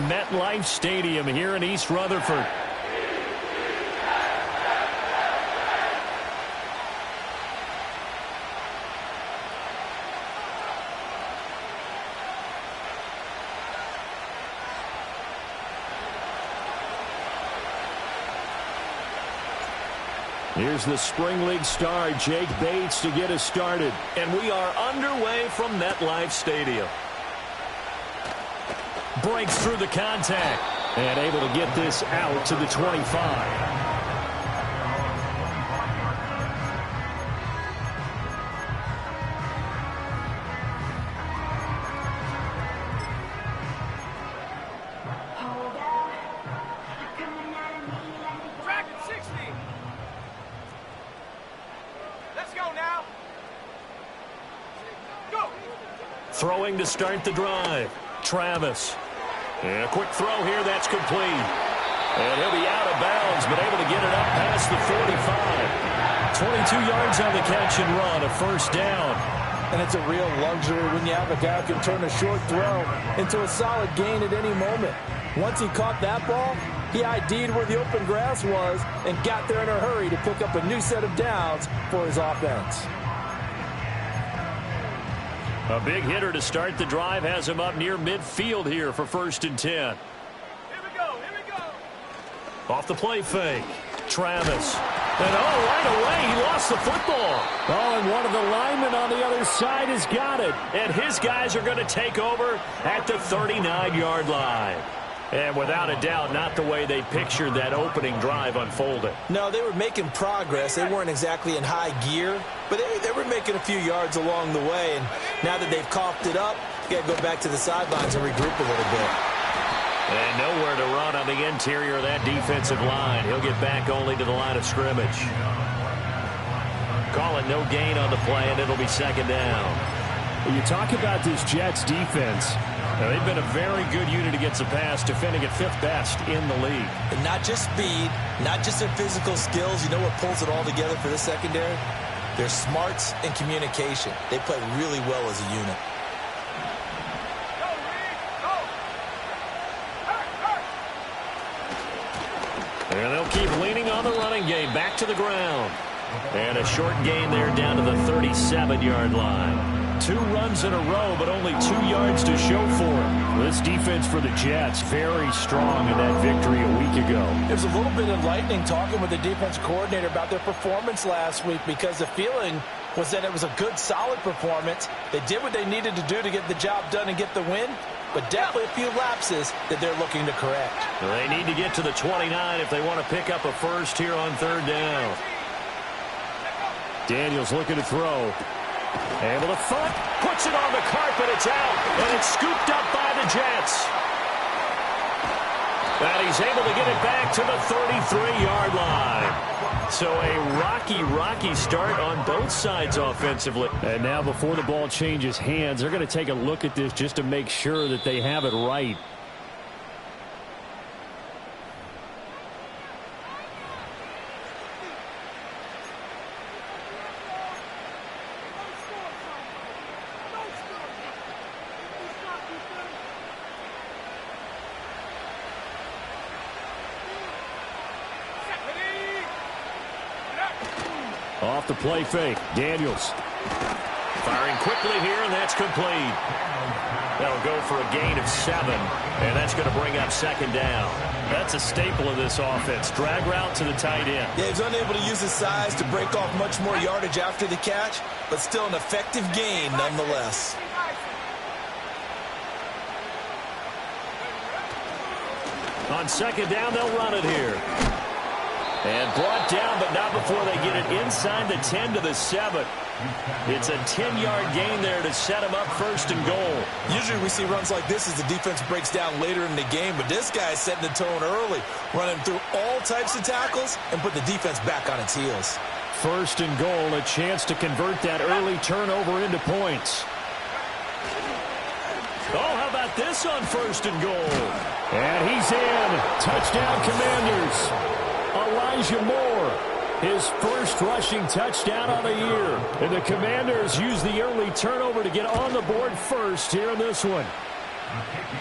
MetLife Stadium here in East Rutherford. Here's the Spring League star, Jake Bates, to get us started. And we are underway from MetLife Stadium. Breaks through the contact. And able to get this out to the 25. Throwing to start the drive. Travis. And a quick throw here. That's complete. And he'll be out of bounds, but able to get it up past the 45. 22 yards on the catch and run. A first down. And it's a real luxury when you have a guy who can turn a short throw into a solid gain at any moment. Once he caught that ball, he ID'd where the open grass was and got there in a hurry to pick up a new set of downs for his offense. A big hitter to start the drive has him up near midfield here for 1st and 10. Here we go. Off the play fake. Travis. And right away he lost the football. And one of the linemen on the other side has got it. And his guys are going to take over at the 39-yard line. And without a doubt, not the way they pictured that opening drive unfolded. No, they were making progress. They weren't exactly in high gear, but they were making a few yards along the way. And now that they've coughed it up, you got to go back to the sidelines and regroup a little bit. And nowhere to run on the interior of that defensive line. He'll get back only to the line of scrimmage. Call it no gain on the play, and it'll be 2nd down. When you talk about this Jets defense, now, they've been a very good unit against the pass, defending at 5th best in the league. And not just speed, not just their physical skills. You know what pulls it all together for this secondary? Their smarts and communication. They play really well as a unit. And they'll keep leaning on the running game. Back to the ground. And a short gain there down to the 37-yard line. 2 runs in a row, but only 2 yards to show for it. This defense for the Jets, very strong in that victory a week ago. It was a little bit enlightening talking with the defense coordinator about their performance last week, because the feeling was that it was a good, solid performance. They did what they needed to do to get the job done and get the win, but definitely a few lapses that they're looking to correct. They need to get to the 29 if they want to pick up a first here on 3rd down. Daniels looking to throw. Able to thump, puts it on the carpet, it's out, and it's scooped up by the Jets. And he's able to get it back to the 33-yard line. So a rocky start on both sides offensively. And now before the ball changes hands, they're going to take a look at this just to make sure that they have it right. Off the play fake, Daniels. Firing quickly here, and that's complete. That'll go for a gain of 7, and that's going to bring up 2nd down. That's a staple of this offense. Drag route to the tight end. Yeah, he's unable to use his size to break off much more yardage after the catch, but still an effective gain nonetheless. On 2nd down, they'll run it here. And brought down, but not before they get it inside the 10 to the 7. It's a 10-yard gain there to set him up 1st and goal. Usually we see runs like this as the defense breaks down later in the game, but this guy is setting the tone early, running through all types of tackles and put the defense back on its heels. 1st and goal, a chance to convert that early turnover into points. Oh, how about this on 1st and goal? And he's in. Touchdown, Commanders. Elijah Moore, his first rushing touchdown of the year. And the Commanders use the early turnover to get on the board first here in this one.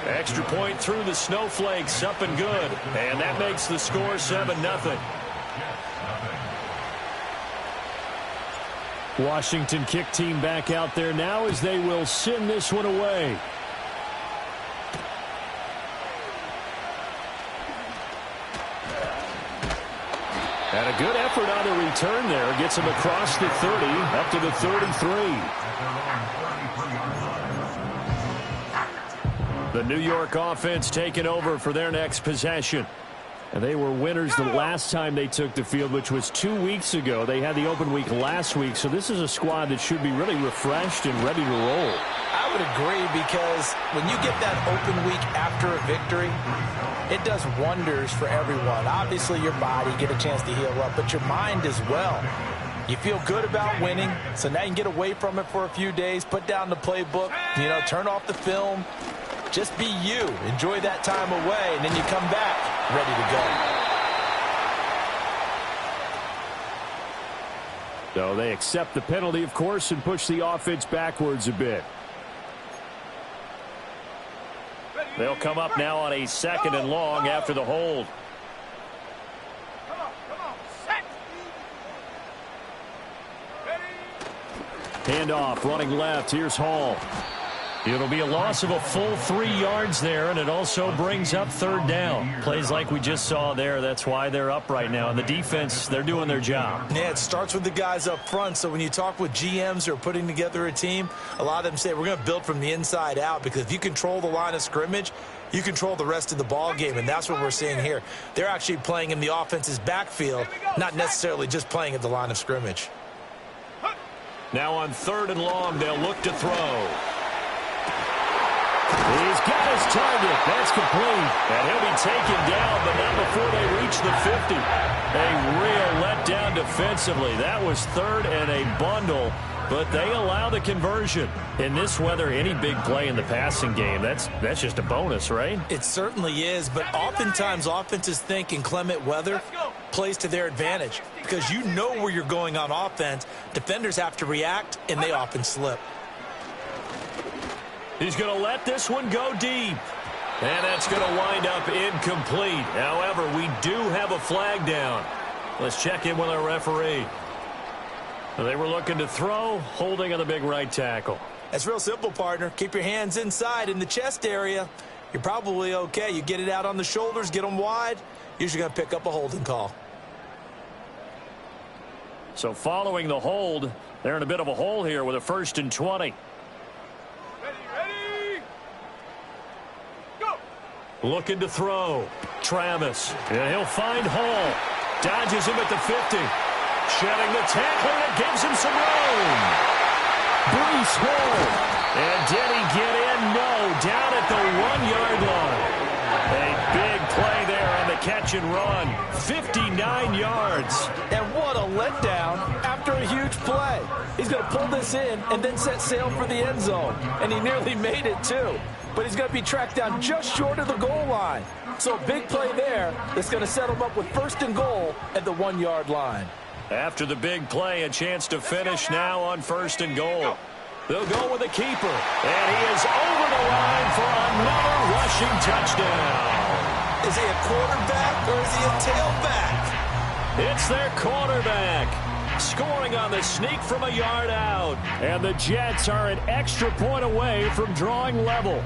Extra point through the snowflakes, up and good. And that makes the score 7-0. Washington kick team back out there now as they will send this one away. And a good effort on the return there. Gets him across the 30, up to the 33. The New York offense taking over for their next possession. And they were winners the last time they took the field, which was 2 weeks ago. They had the open week last week, so this is a squad that should be really refreshed and ready to roll. I would agree, because when you get that open week after a victory, it does wonders for everyone. Obviously, your body, get a chance to heal up, but your mind as well. You feel good about winning, so now you can get away from it for a few days, put down the playbook, turn off the film. Just be you. Enjoy that time away, and then you come back ready to go. So they accept the penalty, of course, and push the offense backwards a bit. They'll come up now on a 2nd and long after the hold. Come on, set. Handoff, running left. Here's Hall. It'll be a loss of a full 3 yards there, and it also brings up 3rd down. Plays like we just saw there. That's why they're up right now. And the defense, they're doing their job. Yeah, it starts with the guys up front. So when you talk with GMs who are putting together a team, a lot of them say we're going to build from the inside out, because if you control the line of scrimmage, you control the rest of the ball game, and that's what we're seeing here. They're actually playing in the offense's backfield, not necessarily just playing at the line of scrimmage. Now on 3rd and long, they'll look to throw. He's got his target. That's complete. And he'll be taken down, but not before they reach the 50. A real letdown defensively. That was 3rd and a bundle, but they allow the conversion. In this weather, any big play in the passing game, that's just a bonus, right? It certainly is, but oftentimes offenses think inclement weather plays to their advantage, because you know where you're going on offense. Defenders have to react, and they often slip. He's going to let this one go deep. And that's going to wind up incomplete. However, we do have a flag down. Let's check in with our referee. They were looking to throw, holding on the big right tackle. That's real simple, partner. Keep your hands inside in the chest area. You're probably okay. You get it out on the shoulders, get them wide. Usually going to pick up a holding call. So following the hold, they're in a bit of a hole here with a 1st and 20. Looking to throw. Travis. And he'll find Hall. Dodges him at the 50. Shedding the tackle, and it gives him some room. Breece Hall. And did he get in? No. Down at the 1-yard line. A big play there on the catch and run. 59 yards. And what a letdown after a huge play. He's going to pull this in and then set sail for the end zone. And he nearly made it, too. But he's going to be tracked down just short of the goal line. So a big play there that's going to set him up with 1st and goal at the 1-yard line. After the big play, a chance to finish now on 1st and goal. They'll go with the keeper. And he is over the line for another rushing touchdown. Is he a quarterback or is he a tailback? It's their quarterback. Scoring on the sneak from a yard out. And the Jets are an extra point away from drawing level.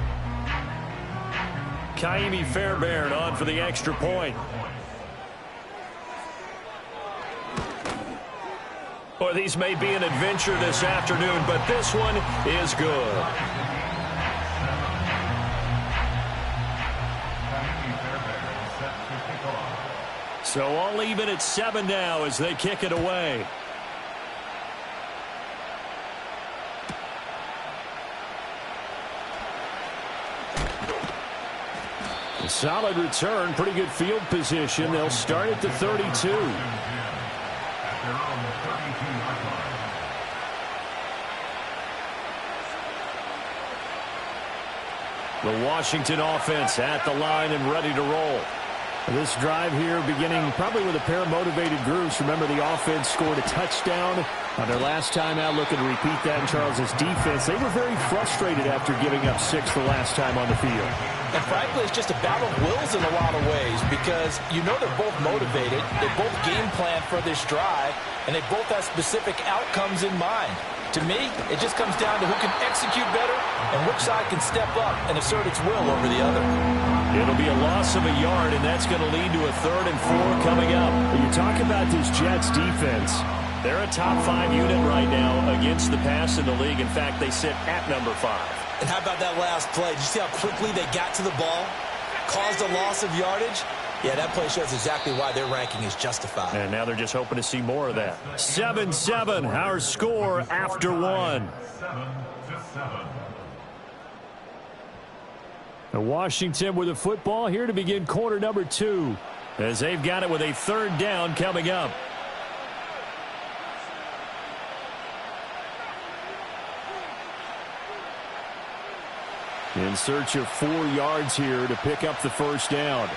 Kaimi Fairbairn on for the extra point. Well, these may be an adventure this afternoon, but this one is good. So all even at 7 now as they kick it away. A solid return, pretty good field position. They'll start at the 32. The Washington offense at the line and ready to roll. This drive here beginning probably with a pair of motivated groups. Remember, the offense scored a touchdown On their last time out, looking to repeat that in Charles's defense, they were very frustrated after giving up 6 the last time on the field. And frankly, it's just a battle of wills in a lot of ways because you know they're both motivated, they both game plan for this drive, and they both have specific outcomes in mind. To me, it just comes down to who can execute better and which side can step up and assert its will over the other. It'll be a loss of a yard, and that's going to lead to a 3rd and 4 coming up. When you talk about this Jets defense, they're a top 5 unit right now against the pass in the league. In fact, they sit at number 5. And how about that last play? Did you see how quickly they got to the ball? Caused a loss of yardage? Yeah, that play shows exactly why their ranking is justified. And now they're just hoping to see more of that. 7-7, our score after 1. And Washington with the football here to begin quarter number 2, as they've got it with a 3rd down coming up. In search of 4 yards here to pick up the 1st down.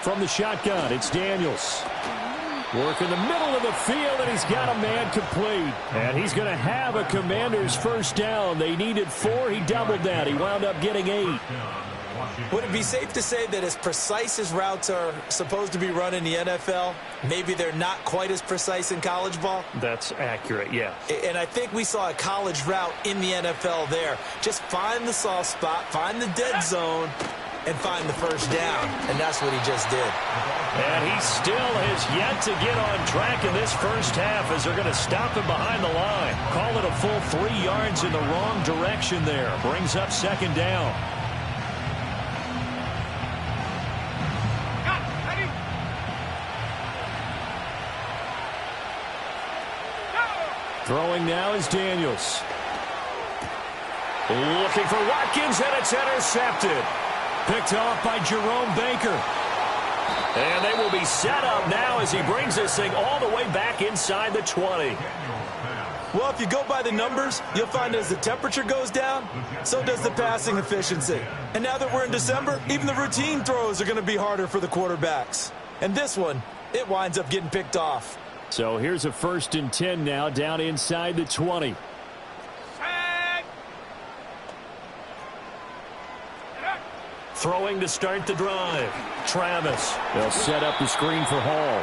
From the shotgun, it's Daniels. Work in the middle of the field, and he's got a man complete. And he's going to have a Commander's 1st down. They needed 4. He doubled that. He wound up getting 8. Would it be safe to say that as precise as routes are supposed to be run in the NFL, maybe they're not quite as precise in college ball? That's accurate, yeah. And I think we saw a college route in the NFL there. Just find the soft spot, find the dead zone, and find the 1st down. And that's what he just did. And he still has yet to get on track in this 1st half as they're going to stop him behind the line. Call it a full 3 yards in the wrong direction there. Brings up 2nd down. Throwing now is Daniels. Looking for Watkins, and it's intercepted. Picked off by Jerome Baker. And they will be set up now as he brings this thing all the way back inside the 20. Well, if you go by the numbers, you'll find as the temperature goes down, so does the passing efficiency. And now that we're in December, even the routine throws are going to be harder for the quarterbacks. And this one, it winds up getting picked off. So here's a 1st and 10 now down inside the 20. Throwing to start the drive. Travis. They'll set up the screen for Hall.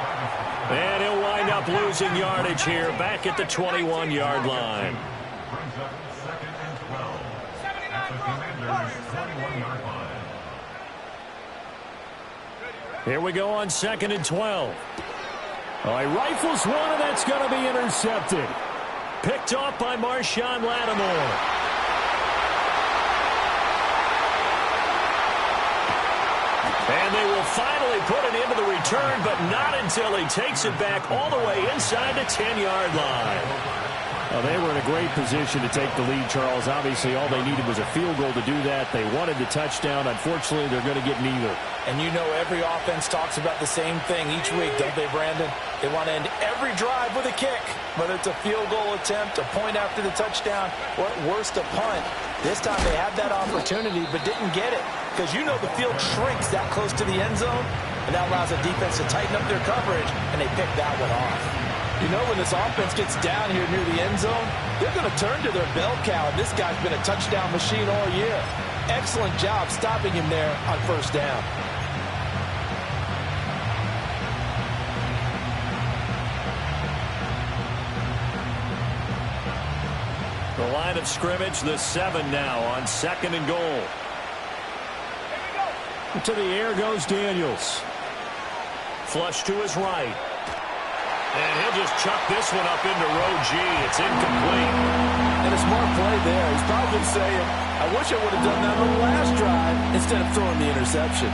And he'll wind up losing yardage here back at the 21-yard line. Here we go on 2nd and 12. Oh, he rifles one, and that's going to be intercepted. Picked off by Marshawn Lattimore. And they will finally put it into the return, but not until he takes it back all the way inside the 10-yard line. Well, they were in a great position to take the lead, Charles. Obviously, all they needed was a field goal to do that. They wanted the touchdown. Unfortunately, they're going to get neither. And you know every offense talks about the same thing each week, don't they, Brandon? They want to end every drive with a kick, whether it's a field goal attempt, a point after the touchdown, or at worst, a punt. This time they had that opportunity but didn't get it because you know the field shrinks that close to the end zone, and that allows the defense to tighten up their coverage, and they pick that one off. You know, when this offense gets down here near the end zone, they're going to turn to their bell cow. This guy's been a touchdown machine all year. Excellent job stopping him there on 1st down. The line of scrimmage, the 7 now on 2nd and goal. To the air goes Daniels. Flush to his right. And he'll just chuck this one up into row G. It's incomplete. And a smart play there. He's probably saying, I wish I would have done that on the last drive instead of throwing the interception.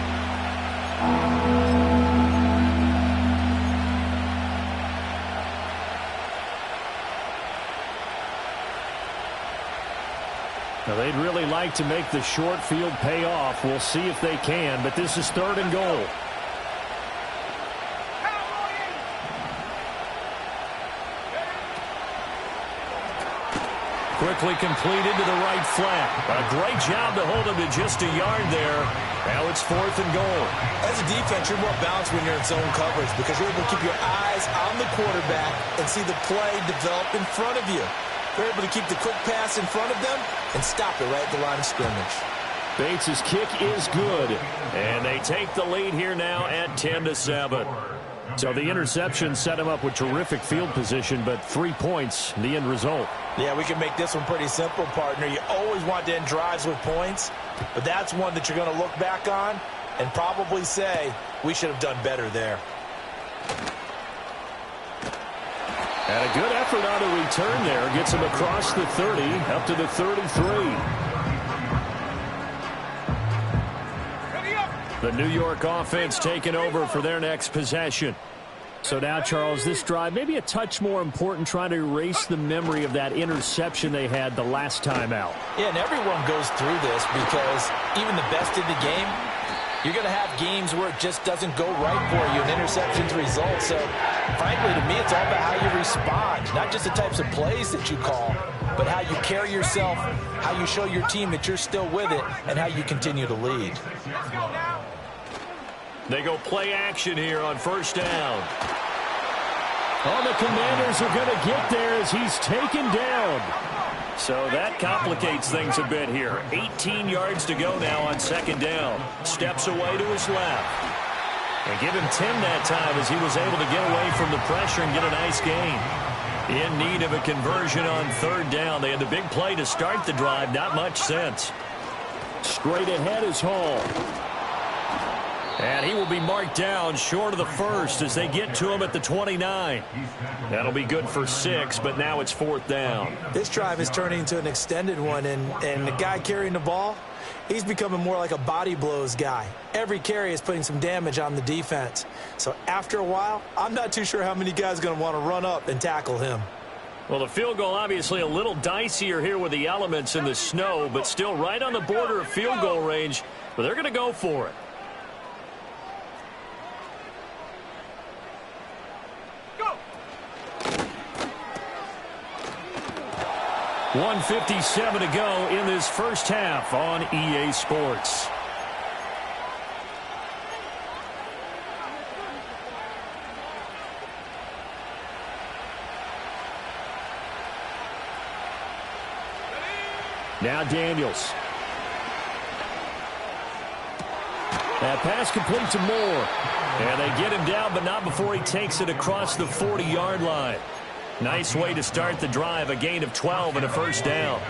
Now, they'd really like to make the short field pay off. We'll see if they can, but this is 3rd and goal. Quickly completed to the right flat. A great job to hold him to just a yard there. Now it's 4th and goal. As a defense, you're more balanced when you're in zone coverage because you're able to keep your eyes on the quarterback and see the play develop in front of you. You're able to keep the quick pass in front of them and stop it right at the line of scrimmage. Bates' kick is good. And they take the lead here now at 10-7. So the interception set him up with terrific field position, but 3 points, the end result. Yeah, we can make this one pretty simple, partner. You always want to end drives with points, but that's one that you're going to look back on and probably say, we should have done better there. And a good effort on a return there. Gets him across the 30, up to the 33. The New York offense taking over for their next possession. So now, Charles, this drive maybe a touch more important, trying to erase the memory of that interception they had the last time out. Yeah, and everyone goes through this because even the best in the game, you're going to have games where it just doesn't go right for you, and interceptions result. So, frankly, to me, it's all about how you respond, not just the types of plays that you call, but how you carry yourself, how you show your team that you're still with it, and how you continue to lead. They go play action here on 1st down. Oh, the Commanders are going to get there as he's taken down. So that complicates things a bit here. 18 yards to go now on 2nd down. Steps away to his left. And give him 10 that time as he was able to get away from the pressure and get a nice gain. In need of a conversion on 3rd down. They had the big play to start the drive. Not much sense. Straight ahead is Hall. And he will be marked down short of the 1st as they get to him at the 29. That'll be good for 6, but now it's 4th down. This drive is turning into an extended one, and the guy carrying the ball, he's becoming more like a body blows guy. Every carry is putting some damage on the defense. So after a while, I'm not too sure how many guys are going to want to run up and tackle him. Well, the field goal obviously a little dicier here with the elements in the snow, but still right on the border of field goal range. But they're going to go for it. 1:57 to go in this first half on EA Sports. Now Daniels. That pass complete to Moore. And they get him down, but not before he takes it across the 40-yard line. Nice way to start the drive, a gain of 12 and a 1st down.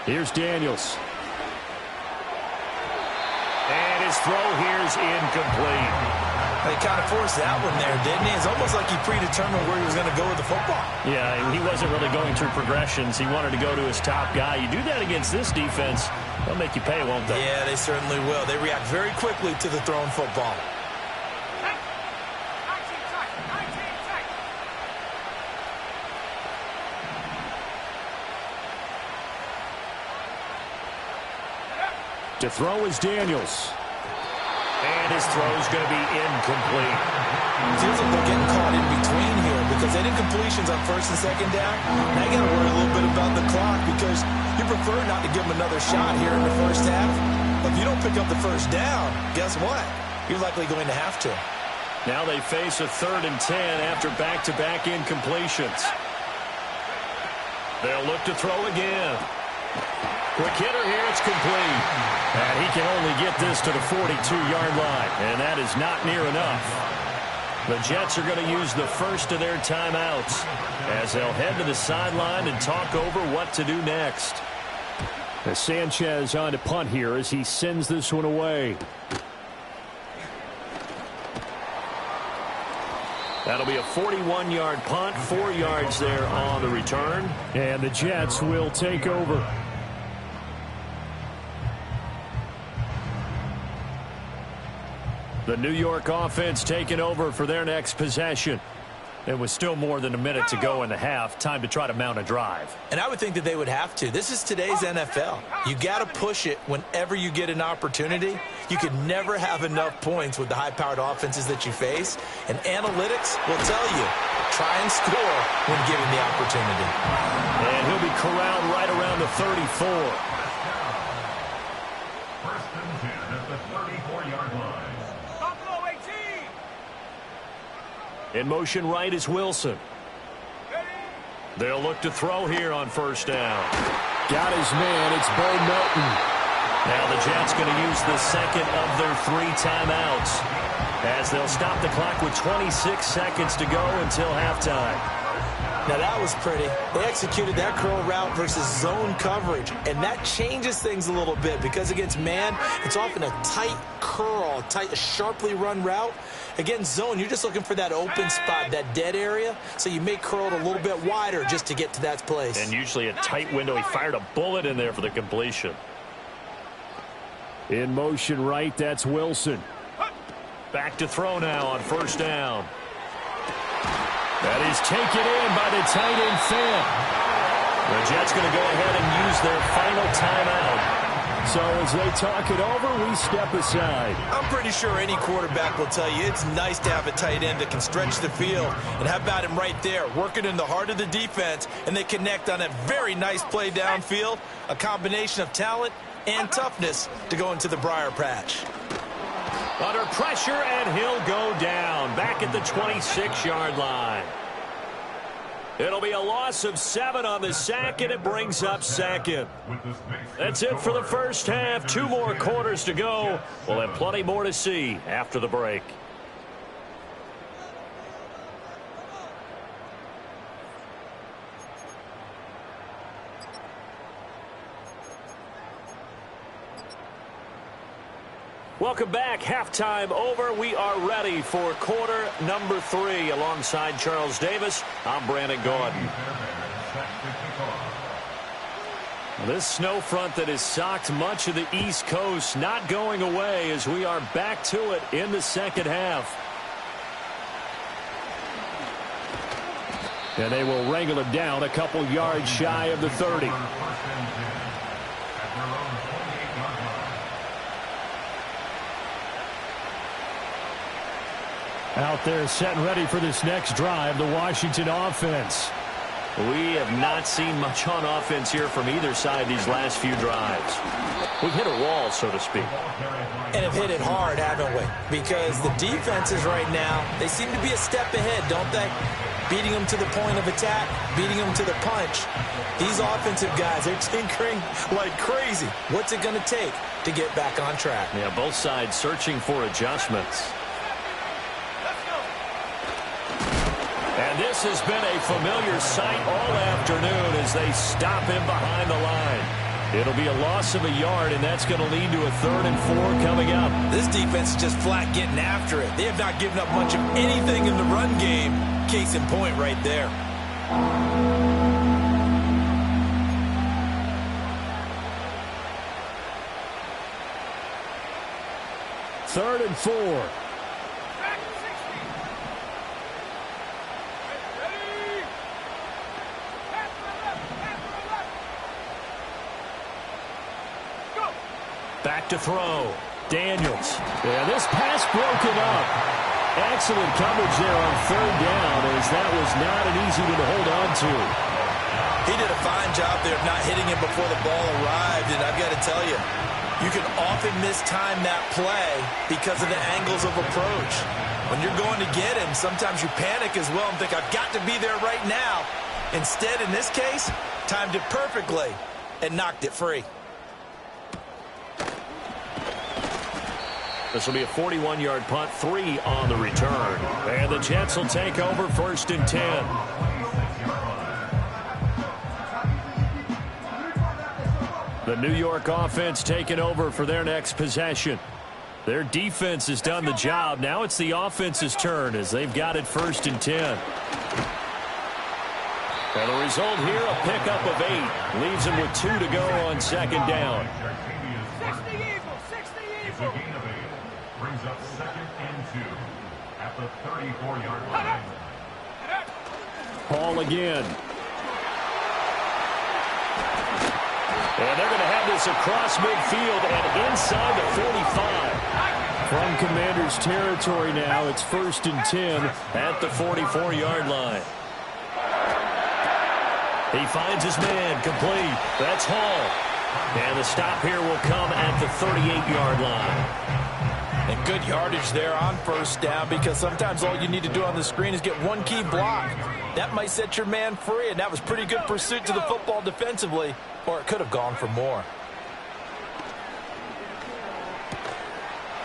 Here's Daniels. And his throw here is incomplete. He kind of forced that one there, didn't he? It's almost like he predetermined where he was going to go with the football. Yeah, he wasn't really going through progressions. He wanted to go to his top guy. You do that against this defense, they'll make you pay, won't they? Yeah, they certainly will. They react very quickly to the thrown football. To throw is Daniels. And his throw is going to be incomplete. Feels like they're getting caught in between here because they didn't completions on 1st and 2nd down. Now you got to worry a little bit about the clock because you prefer not to give them another shot here in the 1st half. If you don't pick up the 1st down, guess what? You're likely going to have to. Now they face a 3rd and 10 after back-to-back incompletions. They'll look to throw again. Quick hitter here, it's complete. And he can only get this to the 42-yard line, and that is not near enough. The Jets are going to use the first of their timeouts as they'll head to the sideline and talk over what to do next. As Sanchez on to punt here as he sends this one away. That'll be a 41-yard punt, 4 yards there on the return. And the Jets will take over. The New York offense taking over for their next possession. There was still more than a minute to go in the half. Time to try to mount a drive. And I would think that they would have to. This is today's NFL. You got to push it whenever you get an opportunity. You can never have enough points with the high-powered offenses that you face, and analytics will tell you, try and score when given the opportunity. And he'll be corralled right around the 34. First and 10 at the 34-yard line. Buffalo 18. In motion right is Wilson. They'll look to throw here on first down. Got his man. It's Bo Melton. Now the Jets going to use the second of their 3 timeouts as they'll stop the clock with 26 seconds to go until halftime. Now that was pretty. They executed that curl route versus zone coverage, and that changes things a little bit because against man, it's often a tight curl, a sharply run route. Against zone, you're just looking for that open spot, that dead area, so you may curl it a little bit wider just to get to that place. And usually a tight window. He fired a bullet in there for the completion. In motion right, that's Wilson. Back to throw now on first down. That is taken in by the tight end Fan. The Jets going to go ahead and use their final timeout. So as they talk it over, we step aside. I'm pretty sure any quarterback will tell you it's nice to have a tight end that can stretch the field. And how about him right there, working in the heart of the defense, and they connect on a very nice play downfield, a combination of talent and toughness to go into the briar patch. Under pressure, and he'll go down back at the 26-yard line. It'll be a loss of 7 on the sack, and it brings up second. That's it for the first half. 2 more quarters to go. We'll have plenty more to see after the break. Welcome back. Halftime over. We are ready for quarter number 3. Alongside Charles Davis, I'm Brandon Gordon. This snow front that has socked much of the East Coast not going away as we are back to it in the second half. And they will wrangle it down a couple yards shy of the 30. Out there set and ready for this next drive, the Washington offense. We have not seen much on offense here from either side these last few drives. We've hit a wall, so to speak. And have hit it hard, haven't we? Because the defenses right now, they seem to be a step ahead, don't they? Beating them to the point of attack, beating them to the punch. These offensive guys are tinkering like crazy. What's it going to take to get back on track? Yeah, both sides searching for adjustments. And this has been a familiar sight all afternoon as they stop him behind the line. It'll be a loss of a yard, and that's going to lead to a 3rd and 4 coming up. This defense is just flat getting after it. They have not given up much of anything in the run game. Case in point right there. Third and 4. Back to throw. Daniels. Yeah, this pass broken up. Excellent coverage there on 3rd down as that was not an easy one to hold on to. He did a fine job there of not hitting him before the ball arrived, and I've got to tell you, you can often mistime that play because of the angles of approach. When you're going to get him, sometimes you panic as well and think, I've got to be there right now. Instead, in this case, timed it perfectly and knocked it free. This will be a 41-yard punt, 3 on the return. And the Jets will take over 1st and 10. The New York offense taking over for their next possession. Their defense has done the job. Now it's the offense's turn as they've got it 1st and 10. And the result here, a pickup of 8. Leaves them with 2 to go on 2nd down. 60 Eagles. Brings up 2nd and 2 at the 34-yard line. Ball again. And they're going to have this across midfield and inside the 45. From Commander's territory now, it's 1st and 10 at the 44-yard line. He finds his man, complete. That's Hall. And the stop here will come at the 38-yard line. And good yardage there on 1st down, because sometimes all you need to do on the screen is get one key block. That might set your man free, and that was pretty good pursuit to the football defensively, or it could have gone for more.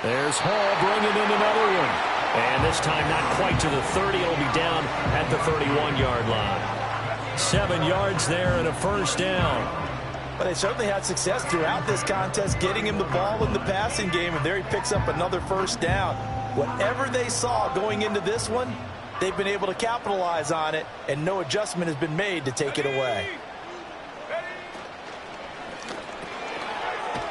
There's Hall bringing in another one. And this time not quite to the 30. It'll be down at the 31-yard line. 7 yards there and a 1st down. But they certainly had success throughout this contest getting him the ball in the passing game, and there he picks up another 1st down. Whatever they saw going into this one, they've been able to capitalize on it, and no adjustment has been made to take it away.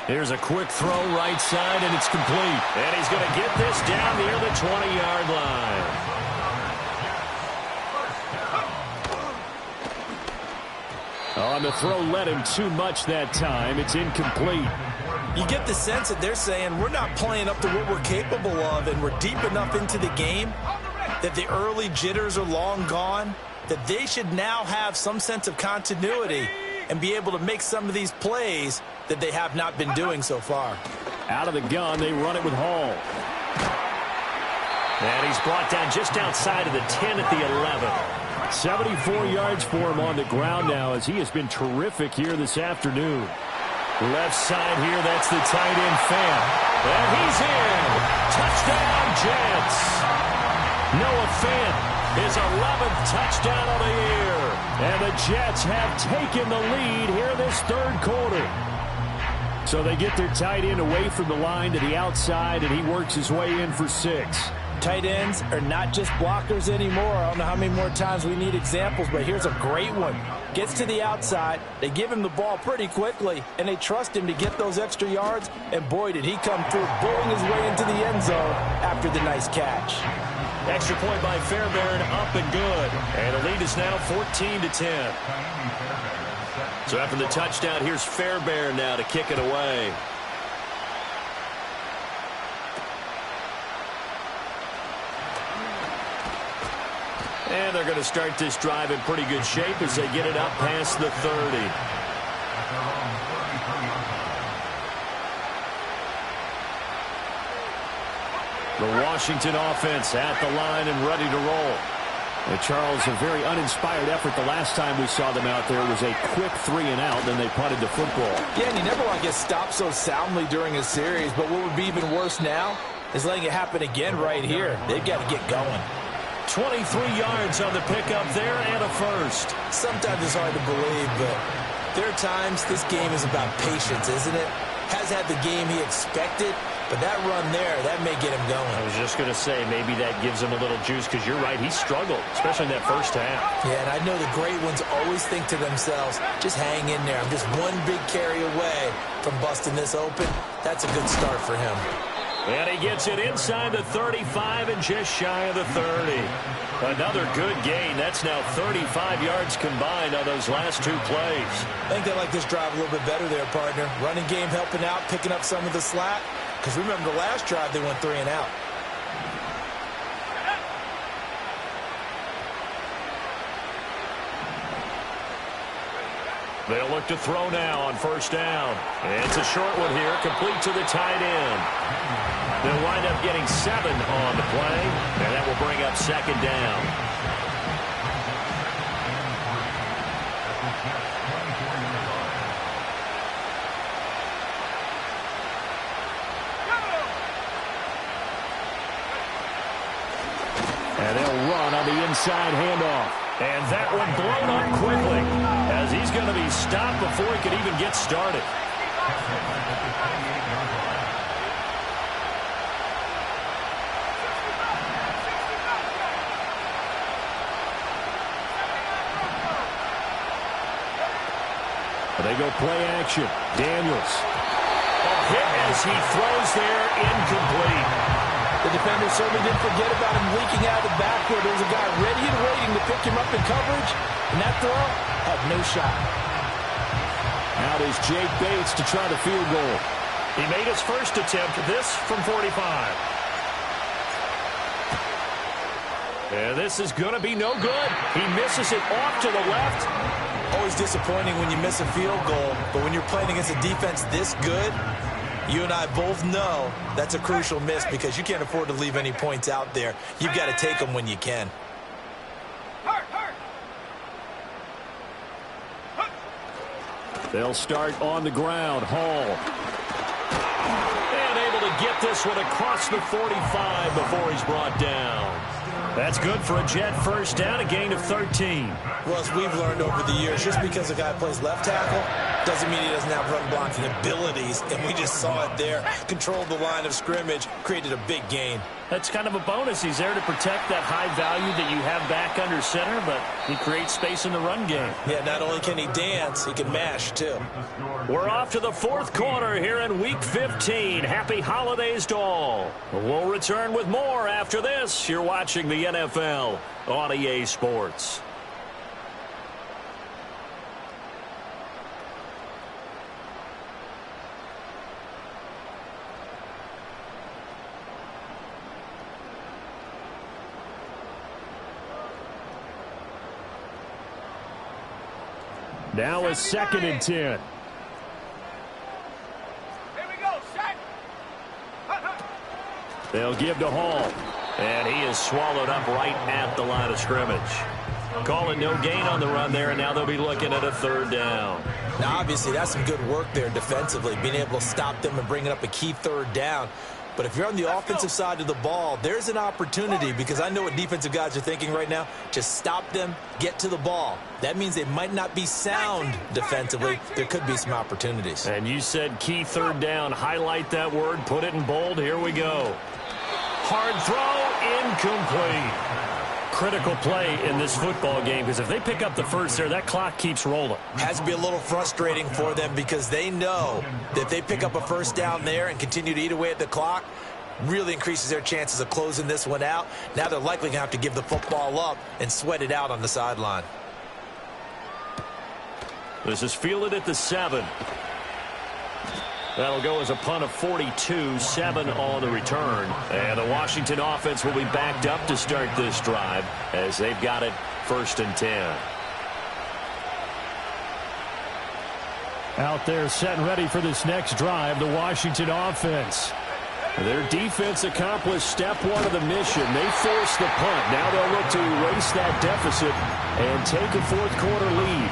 Here's a quick throw right side, and it's complete. And he's going to get this down near the 20-yard line. On the throw, led him too much that time. It's incomplete. You get the sense that they're saying we're not playing up to what we're capable of, and we're deep enough into the game that the early jitters are long gone, that they should now have some sense of continuity and be able to make some of these plays that they have not been doing so far. Out of the gun, they run it with Hall. And he's brought down just outside of the 10 at the 11. 74 yards for him on the ground now, as he has been terrific here this afternoon. Left side here, that's the tight end Fant. And he's in. Touchdown, Jets. Noah Fant, his 11th touchdown of the year. And the Jets have taken the lead here this 3rd quarter. So they get their tight end away from the line to the outside, and he works his way in for 6. Tight ends are not just blockers anymore. I don't know how many more times we need examples, but here's a great one. Gets to the outside, they give him the ball pretty quickly, and they trust him to get those extra yards, and boy, did he come through, bowling his way into the end zone after the nice catch. Extra point by Fairbairn, up and good. And the lead is now 14-10. So after the touchdown, here's Fairbairn now to kick it away. And they're going to start this drive in pretty good shape as they get it up past the 30. The Washington offense at the line and ready to roll. And Charles, a very uninspired effort. The last time we saw them out there was a quick 3 and out, then they punted the football. Yeah, and you never want to get stopped so soundly during a series, but what would be even worse now is letting it happen again right here. They've got to get going. 23 yards on the pickup there and a 1st. Sometimes it's hard to believe, but there are times this game is about patience, isn't it? Has had the game he expected, but that run there, that may get him going. I was just going to say, maybe that gives him a little juice, because you're right, he struggled, especially in that 1st half. Yeah, and I know the great ones always think to themselves, just hang in there. I'm just one big carry away from busting this open. That's a good start for him. And he gets it inside the 35 and just shy of the 30. Another good gain. That's now 35 yards combined on those last 2 plays. I think they like this drive a little bit better there, partner. Running game helping out, picking up some of the slack. Because remember the last drive, they went 3 and out. They'll look to throw now on 1st down. And it's a short one here, complete to the tight end. They'll wind up getting 7 on the play, and that will bring up 2nd down. And they'll run on the inside handoff. And that one blown up quickly, as he's going to be stopped before he could even get started. They go play action. Daniels. A hit as he throws there, incomplete. The defender certainly didn't forget about him leaking out of the backfield. There was a guy ready and waiting to pick him up in coverage, and that throw had no shot. Out is Jake Bates to try the field goal. He made his first attempt, this from 45. And this is going to be no good. He misses it off to the left. Always disappointing when you miss a field goal, but when you're playing against a defense this good, you and I both know that's a crucial miss because you can't afford to leave any points out there. You've got to take them when you can. They'll start on the ground. Hall. And able to get this one across the 45 before he's brought down. That's good for a Jet first down, a gain of 13. Well, as we've learned over the years, just because a guy plays left tackle doesn't mean he doesn't have run blocking abilities, and we just saw it there. Controlled the line of scrimmage, created a big gain. That's kind of a bonus. He's there to protect that high value that you have back under center, but he creates space in the run game. Yeah, not only can he dance, he can mash, too. We're off to the fourth quarter here in Week 15. Happy holidays to all. We'll return with more after this. You're watching the NFL on EA Sports. Now a 2nd and 10. Here we go, set. They'll give to Hall. And he is swallowed up right at the line of scrimmage. Call it no gain on the run there, and now they'll be looking at a 3rd down. Now, obviously, that's some good work there defensively, being able to stop them and bringing up a key 3rd down. But if you're on the offensive side of the ball, there's an opportunity because I know what defensive guys are thinking right now. Just stop them, get to the ball. That means they might not be sound defensively. There could be some opportunities. And you said key 3rd down. Highlight that word. Put it in bold. Here we go. Hard throw, incomplete. Critical play in this football game because if they pick up the first there, that clock keeps rolling. Has to be a little frustrating for them because they know that if they pick up a 1st down there and continue to eat away at the clock, really increases their chances of closing this one out. Now they're likely going to have to give the football up and sweat it out on the sideline. This is fielded at the 7. That'll go as a punt of 42, 7 on the return. And the Washington offense will be backed up to start this drive as they've got it 1st and 10. Out there set and ready for this next drive, the Washington offense. Their defense accomplished step 1 of the mission. They forced the punt. Now they'll look to erase that deficit and take a 4th quarter lead.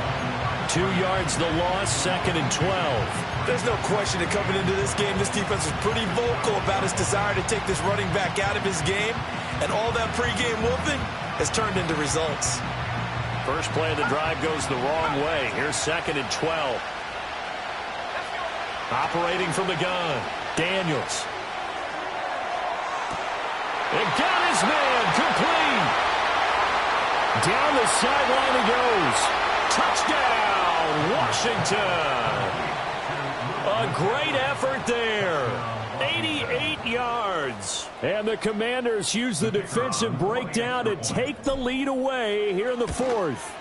2 yards the loss, 2nd and 12. There's no question that coming into this game, this defense was pretty vocal about its desire to take this running back out of his game, and all that pregame whooping has turned into results. First play of the drive goes the wrong way. Here's 2nd and 12. Operating from the gun, Daniels. And got his man, complete. Down the sideline he goes. Touchdown, Washington. A great effort there. 88 yards. And the Commanders use the defensive breakdown to take the lead away here in the 4th.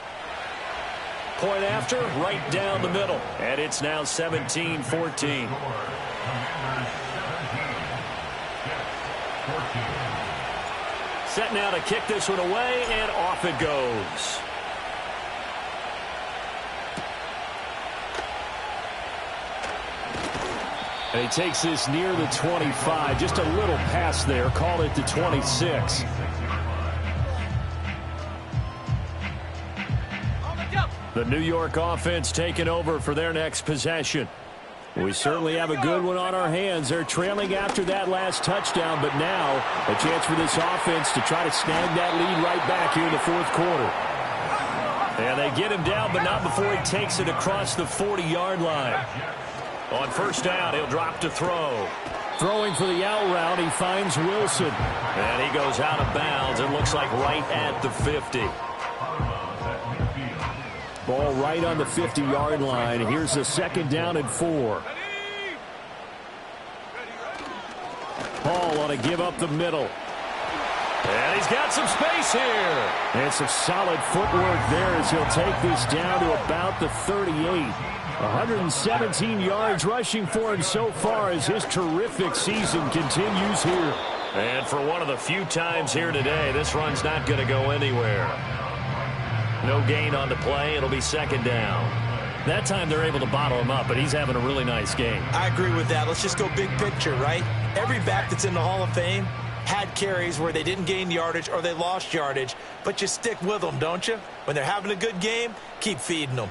Point after, right down the middle. And it's now 17-14. Set now to kick this one away, and off it goes. And he takes this near the 25. Just a little pass there. Call it the 26. The New York offense taking over for their next possession. We certainly have a good one on our hands. They're trailing after that last touchdown, but now a chance for this offense to try to snag that lead right back here in the 4th quarter. And they get him down, but not before he takes it across the 40-yard line. On 1st down, he'll drop to throw. Throwing for the out route, he finds Wilson. And he goes out of bounds. It looks like right at the 50. Ball right on the 50-yard line. Here's a 2nd down and 4. Hall on a give up the middle. And he's got some space here. And some solid footwork there as he'll take this down to about the 38. 117 yards rushing for him so far as his terrific season continues here. And for one of the few times here today, this run's not going to go anywhere. No gain on the play. It'll be second down. That time they're able to bottle him up, but he's having a really nice game. I agree with that. Let's just go big picture, right? Every back that's in the Hall of Fame had carries where they didn't gain yardage or they lost yardage, but you stick with them, don't you? When they're having a good game, keep feeding them.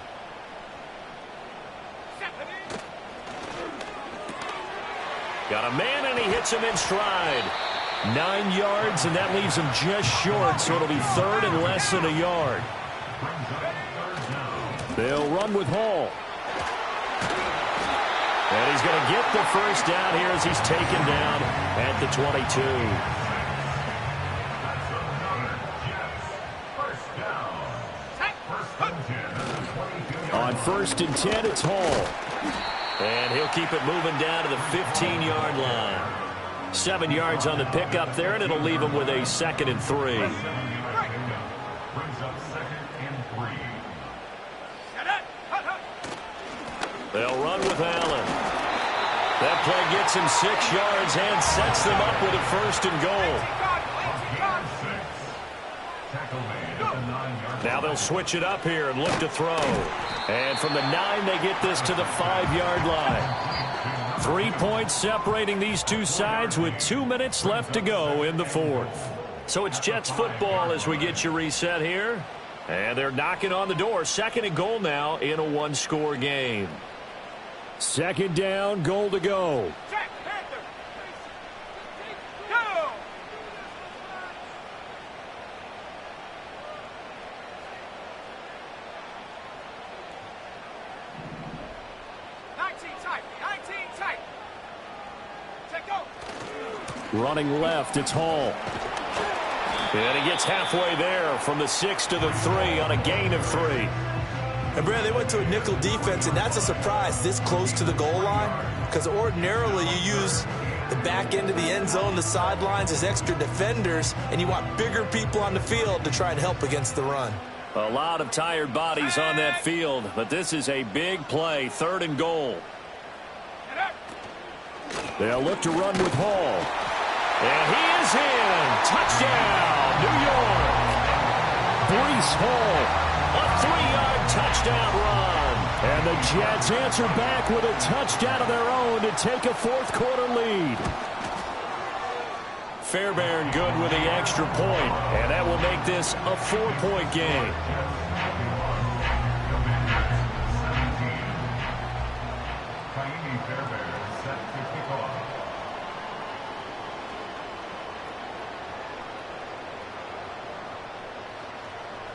Got a man, and he hits him in stride. 9 yards, and that leaves him just short, so it'll be third and less than a yard. They'll run with Hall. And he's going to get the first down here as he's taken down at the 22. On first and 10, it's Hall. And he'll keep it moving down to the 15-yard line. 7 yards on the pickup there, and it'll leave him with a 2nd and 3. Brings up 2nd and 3. They'll run with Allen. That play gets him 6 yards and sets them up with a 1st and goal. Now they'll switch it up here and look to throw. And from the 9, they get this to the 5-yard line. 3 points separating these two sides with 2 minutes left to go in the 4th. So it's Jets football as we get you reset here. And they're knocking on the door. 2nd and goal now in a 1-score game. 2nd down, goal to go. Running left, it's Hall. And he gets halfway there from the 6 to the 3 on a gain of 3. And, Brad, they went to a nickel defense, and that's a surprise this close to the goal line, because ordinarily you use the back end of the end zone, the sidelines as extra defenders, and you want bigger people on the field to try and help against the run. A lot of tired bodies on that field, but this is a big play, 3rd and goal. They'll look to run with Hall. And he is in. Touchdown, New York. Breece Hall. A 3-yard touchdown run. And the Jets answer back with a touchdown of their own to take a 4th quarter lead. Fairbairn good with the extra point, and that will make this a 4-point game.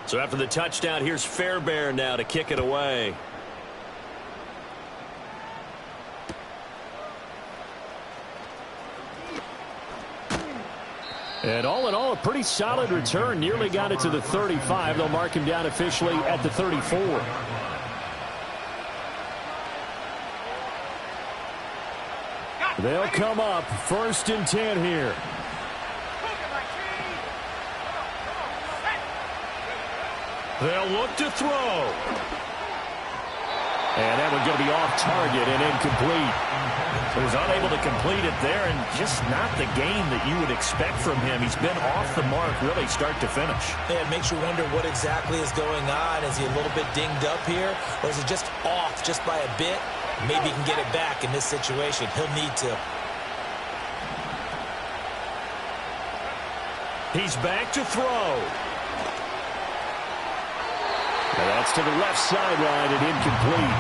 So after the touchdown, here's Fairbairn now to kick it away. And all in all, a pretty solid return. Nearly got it to the 35. They'll mark him down officially at the 34. They'll come up 1st and 10 here. They'll look to throw. And that one's going to be off target and incomplete. He was unable to complete it there, and just not the game that you would expect from him. He's been off the mark really start to finish. Yeah, it makes you wonder what exactly is going on. Is he a little bit dinged up here, or is it just off just by a bit? Maybe he can get it back in this situation. He'll need to. He's back to throw. And that's to the left sideline and incomplete.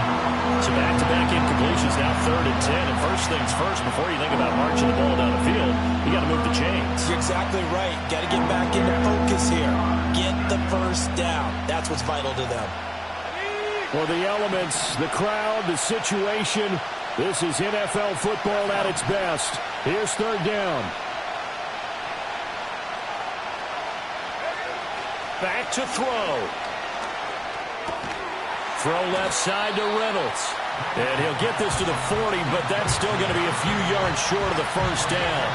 So back-to-back incompletions, now 3rd and 10. And first things first, before you think about marching the ball down the field, you got to move the chains. You're exactly right. Got to get back into focus here. Get the first down. That's what's vital to them. Well, the elements, the crowd, the situation, this is NFL football at its best. Here's 3rd down. Back to throw. Throw left side to Reynolds. And he'll get this to the 40, but that's still going to be a few yards short of the first down.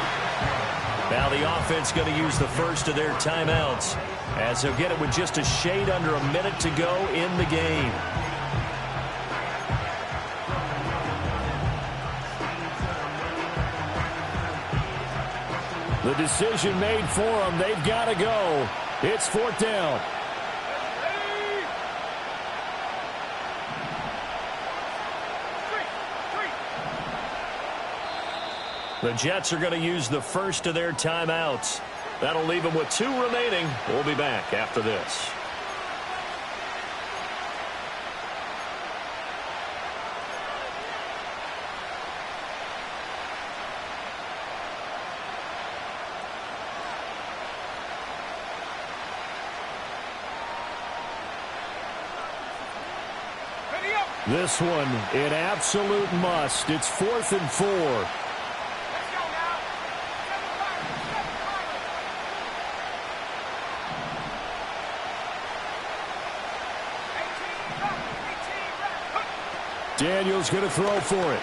Now the offense going to use the first of their timeouts, as they'll get it with just a shade under a minute to go in the game. The decision made for them. They've got to go. It's 4th down. The Jets are going to use the first of their timeouts. That'll leave them with 2 remaining. We'll be back after this. This one, an absolute must. It's 4th and 4. Daniel's going to throw for it.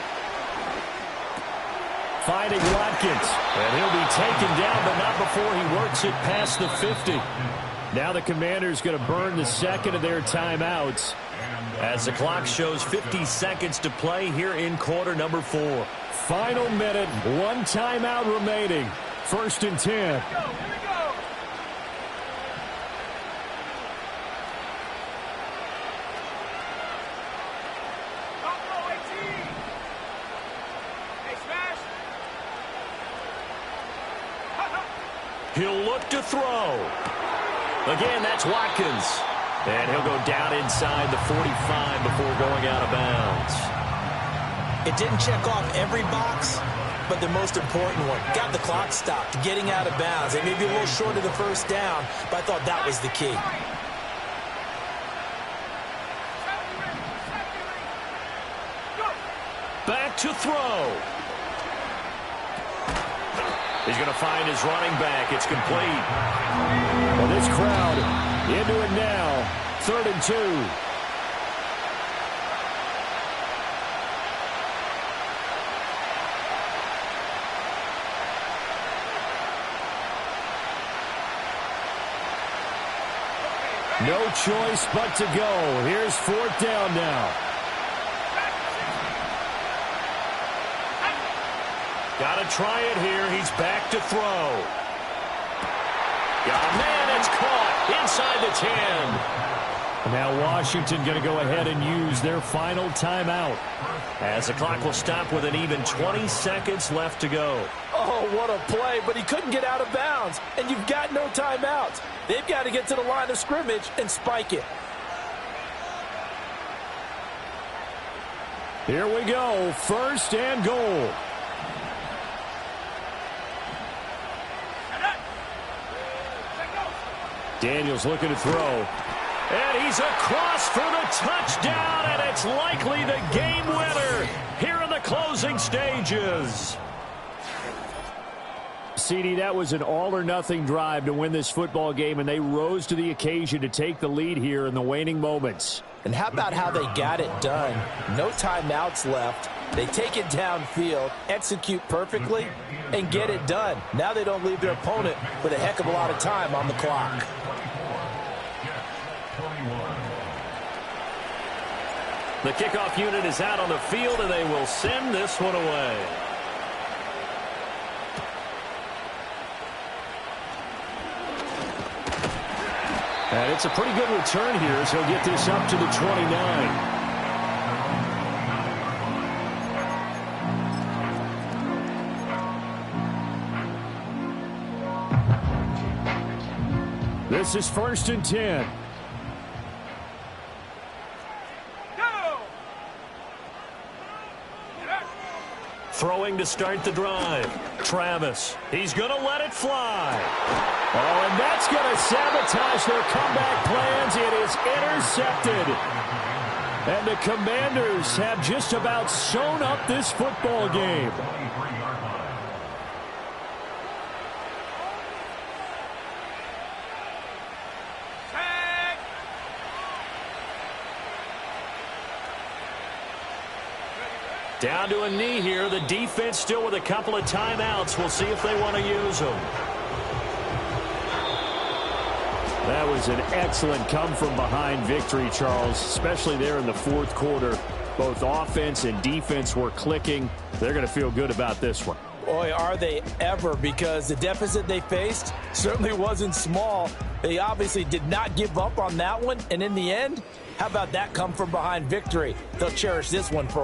Finding Watkins. And he'll be taken down, but not before he works it past the 50. Now the Commanders going to burn the second of their timeouts, as the clock shows 50 seconds to play here in quarter number 4. Final minute, 1 timeout remaining. 1st and 10. He'll look to throw. Again, that's Watkins. And he'll go down inside the 45 before going out of bounds. It didn't check off every box, but the most important one. Got the clock stopped, getting out of bounds. They may be a little short of the first down, but I thought that was the key. Back to throw. He's going to find his running back. It's complete. Well, this crowd into it now. 3rd and 2. No choice but to go. Here's 4th down now. Got to try it here. He's back to throw. Oh, man, it's caught inside the 10. Now Washington going to go ahead and use their final timeout, as the clock will stop with an even 20 seconds left to go. Oh, what a play, but he couldn't get out of bounds, and you've got no timeouts. They've got to get to the line of scrimmage and spike it. Here we go, 1st and goal. Daniels looking to throw. And he's across for the touchdown, and it's likely the game winner here in the closing stages. CD, that was an all-or-nothing drive to win this football game, and they rose to the occasion to take the lead here in the waning moments. And how about how they got it done? No timeouts left. They take it downfield, execute perfectly, and get it done. Now they don't leave their opponent with a heck of a lot of time on the clock. The kickoff unit is out on the field, and they will send this one away. And it's a pretty good return here as he'll get this up to the 29. This is 1st and 10. Throwing to start the drive. Travis. He's going to let it fly. Oh, and that's going to sabotage their comeback plans. It is intercepted. And the Commanders have just about sewn up this football game. Down to a knee here. The defense still with a couple of timeouts. We'll see if they want to use them. That was an excellent come-from-behind victory, Charles, especially there in the fourth quarter. Both offense and defense were clicking. They're going to feel good about this one. Boy, are they ever, because the deficit they faced certainly wasn't small. They obviously did not give up on that one, and in the end, how about that come-from-behind victory? They'll cherish this one for a while.